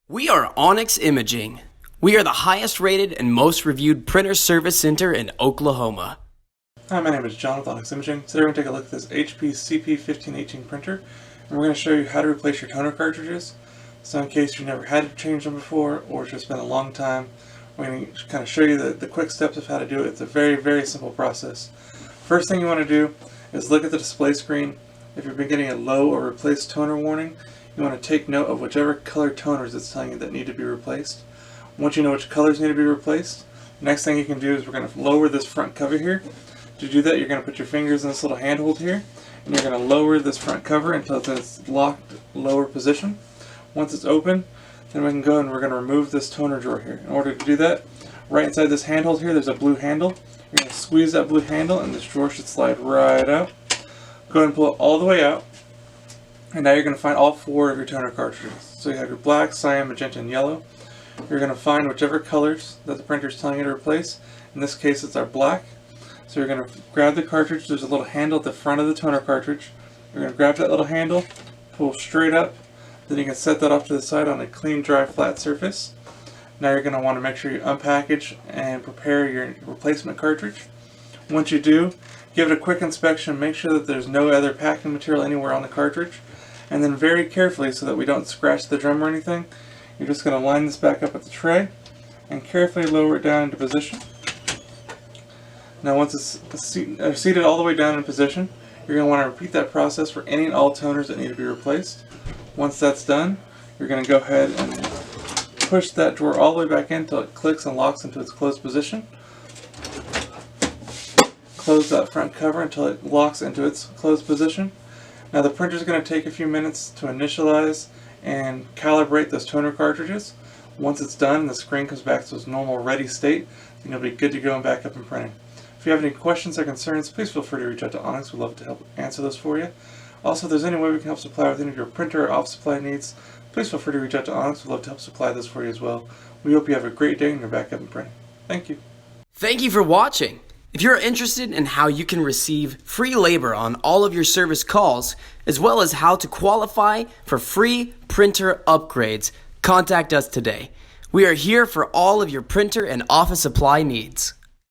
We are Onyx Imaging. We are the highest rated and most reviewed printer service center in Oklahoma. Hi, my name is John with Onyx Imaging. Today we're going to take a look at this HP CP1518 printer, and we're going to show you how to replace your toner cartridges. So in case you've never had to change them before, or it's just been a long time, we're going to kind of show you the quick steps of how to do it. It's a very, very simple process. First thing you want to do is look at the display screen. If you've been getting a low or replace toner warning, you want to take note of whichever color toners it's telling you that need to be replaced. Once you know which colors need to be replaced, the next thing you can do is we're going to lower this front cover here. To do that, you're going to put your fingers in this little handhold here, and you're going to lower this front cover until it's in its locked lower position. Once it's open, then we can go and we're going to remove this toner drawer here. In order to do that, right inside this handhold here, there's a blue handle. You're going to squeeze that blue handle, and this drawer should slide right out. Go ahead and pull it all the way out. And now you're going to find all four of your toner cartridges. So you have your black, cyan, magenta, and yellow. You're going to find whichever colors that the printer is telling you to replace. In this case, it's our black. So you're going to grab the cartridge. There's a little handle at the front of the toner cartridge. You're going to grab that little handle, pull straight up. Then you can set that off to the side on a clean, dry, flat surface. Now you're going to want to make sure you unpackage and prepare your replacement cartridge. Once you do, give it a quick inspection. Make sure that there's no other packing material anywhere on the cartridge. And then very carefully, so that we don't scratch the drum or anything, you're just going to line this back up at the tray and carefully lower it down into position. Now once it's seated all the way down in position, you're going to want to repeat that process for any and all toners that need to be replaced. Once that's done, you're going to go ahead and push that drawer all the way back in until it clicks and locks into its closed position. Close that front cover until it locks into its closed position. Now the printer is going to take a few minutes to initialize and calibrate those toner cartridges. Once it's done and the screen comes back to its normal ready state, then you'll be good to go and back up and printing. If you have any questions or concerns, please feel free to reach out to Onyx. We'd love to help answer those for you. Also, if there's any way we can help supply with any of your printer or office supply needs, please feel free to reach out to Onyx. We'd love to help supply those for you as well. We hope you have a great day and you're back up and printing. Thank you. Thank you for watching. If you're interested in how you can receive free labor on all of your service calls, as well as how to qualify for free printer upgrades, contact us today. We are here for all of your printer and office supply needs.